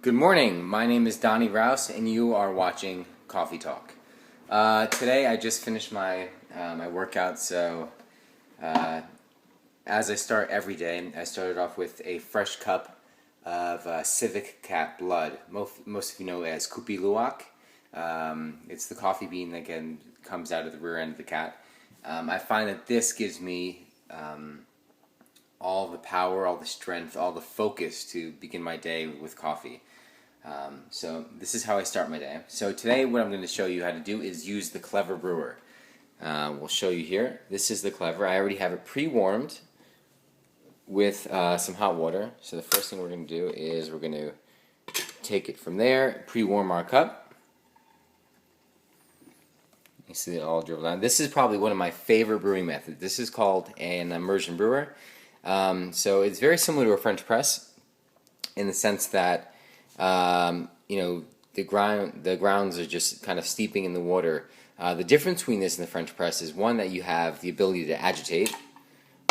Good morning. My name is Donnie Raus, and you are watching Coffee Talk. Today, I just finished my workout. So, as I start every day, I started off with a fresh cup of Civic Cat Blood. Most of you know it as Kupi Luwak. It's the coffee bean that comes out of the rear end of the cat. I find that this gives me all the power, all the strength, all the focus to begin my day with coffee. So this is how I start my day. So today what I'm going to show you how to do is use the Clever Brewer. We'll show you here. This is the Clever. I already have it pre-warmed with some hot water. So the first thing we're going to do is we're going to take it from there, pre-warm our cup. You see it all dribbled down. This is probably one of my favorite brewing methods. This is called an immersion brewer. So it's very similar to a French press in the sense that the grounds are just kind of steeping in the water. The difference between this and the French press is one that you have the ability to agitate,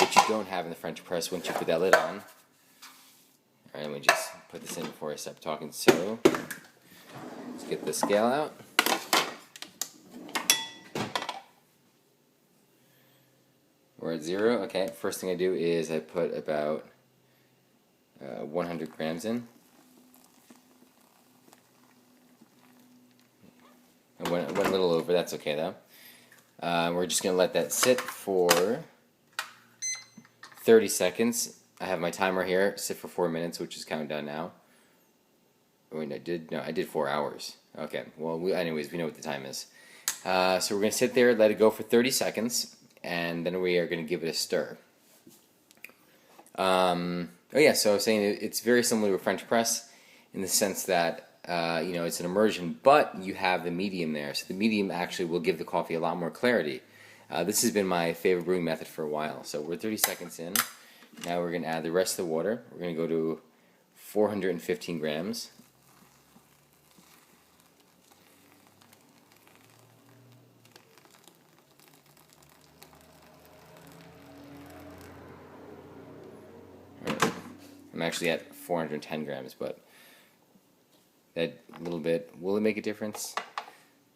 which you don't have in the French press once you put that lid on. Alright, let me just put this in before I stop talking. So, let's get the scale out. We're at 0. Okay, first thing I do is I put about 100 grams in. I went a little over, that's okay though. We're just going to let that sit for 30 seconds. I have my timer here, sit for 4 minutes, which is counting down now. Oh, wait, I did 4 hours. Okay, well, anyways, we know what the time is. So we're going to sit there, let it go for 30 seconds, and then we are going to give it a stir. So I was saying it's very similar to a French press in the sense that it's an immersion, but you have the medium there. So the medium actually will give the coffee a lot more clarity. This has been my favorite brewing method for a while. So we're 30 seconds in. Now we're going to add the rest of the water. We're going to go to 415 grams. I'm actually at 410 grams, but that little bit, will it make a difference?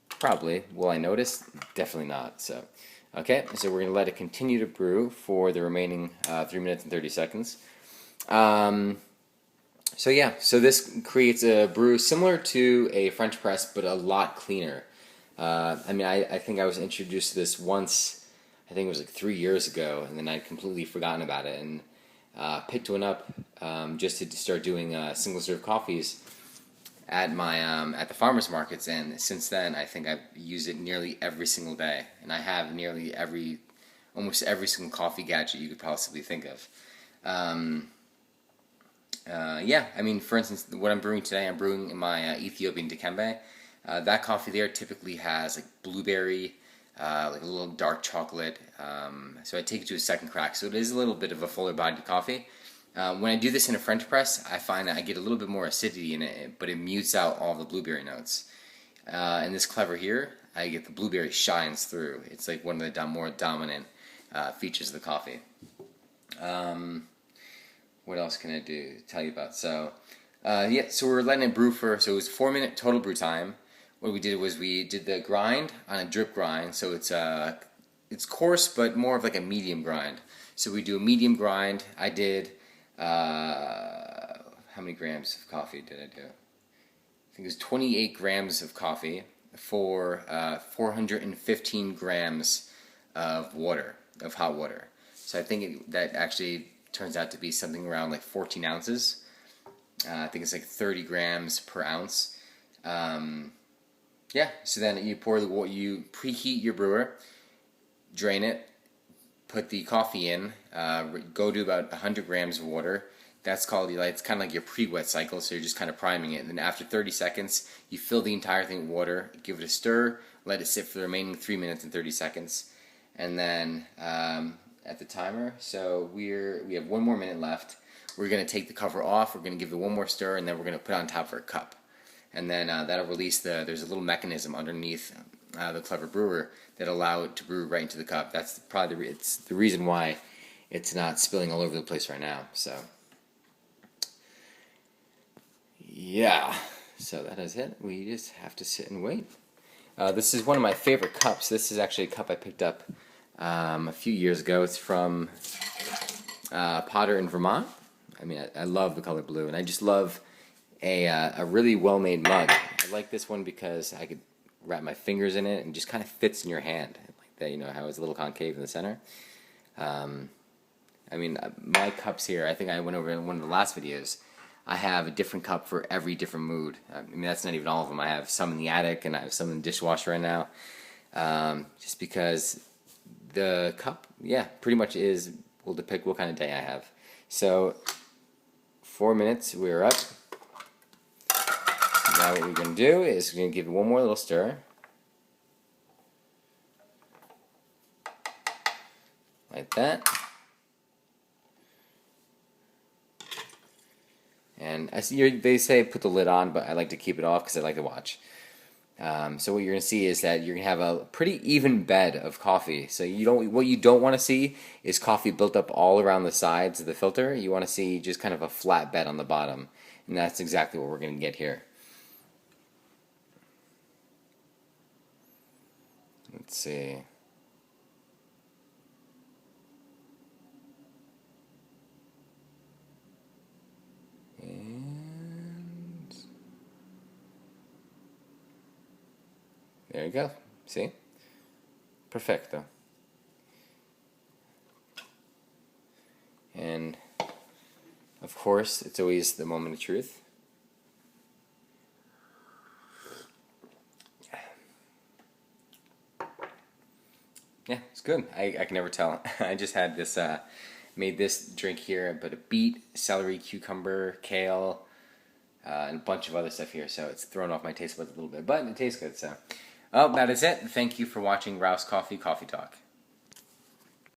Probably. Will I notice? Definitely not. So, okay, so we're going to let it continue to brew for the remaining 3 minutes and 30 seconds. So this creates a brew similar to a French press, but a lot cleaner. I think I was introduced to this once, I think it was like 3 years ago, and then I'd completely forgotten about it, and picked one up just to start doing single serve coffees at my at the farmers markets, and since then I think I've used it nearly every single day, and I have almost every single coffee gadget you could possibly think of. For instance, what I'm brewing today, I'm brewing in my Ethiopian dikembe. That coffee there typically has like blueberry, like a little dark chocolate, so I take it to a second crack, so it is a little bit of a fuller bodied coffee. When I do this in a French press, I find that I get a little bit more acidity in it, but it mutes out all the blueberry notes. In this Clever here, I get the blueberry shines through. It's like one of the more dominant features of the coffee. What else can I tell you about? So we're letting it brew so it was 4 minute total brew time. What we did was we did the grind on a drip grind, so it's coarse but more of like a medium grind. So we do a medium grind. I did how many grams of coffee did I do? I think it was 28 grams of coffee for 415 grams of water, of hot water. So I think that actually turns out to be something around like 14 ounces. I think it's like 30 grams per ounce. So then you pour the water, you preheat your brewer, drain it, put the coffee in, go to about 100 grams of water. That's called, it's kind of like your pre-wet cycle, so you're just kind of priming it. And then after 30 seconds, you fill the entire thing with water, give it a stir, let it sit for the remaining 3 minutes and 30 seconds. And then at the timer, so we have 1 more minute left. We're going to take the cover off, we're going to give it 1 more stir, and then we're going to put it on top of our cup. And then that'll release there's a little mechanism underneath the Clever Brewer that allow it to brew right into the cup. That's probably it's the reason why it's not spilling all over the place right now. So Yeah, so that is it. We just have to sit and wait. This is one of my favorite cups. This is actually a cup I picked up a few years ago. It's from Potter in Vermont. I mean, I love the color blue, and I just love a really well-made mug. I like this one because I could wrap my fingers in it and just kind of fits in your hand like that. You know how it's a little concave in the center. I mean, my cups here, I think I went over in one of the last videos. I have a different cup for every different mood. I mean, that's not even all of them. I have some in the attic, and I have some in the dishwasher right now. Just because the cup, yeah, pretty much will depict what kind of day I have. So, 4 minutes, we're up. Now what we're going to do is we're going to give it one more little stir. Like that. And they say put the lid on, but I like to keep it off because I like to watch. So what you're going to see is that you're going to have a pretty even bed of coffee. So what you don't want to see is coffee built up all around the sides of the filter. You want to see just kind of a flat bed on the bottom. And that's exactly what we're going to get here. Let's see. And there you go. See? Perfecto. And of course, it's always the moment of truth. Yeah, it's good. I can never tell. I just had this, made this drink here, but a beet, celery, cucumber, kale, and a bunch of other stuff here, so it's thrown off my taste buds a little bit, but it tastes good, so. Oh, that is it. Thank you for watching Raus Coffee Talk.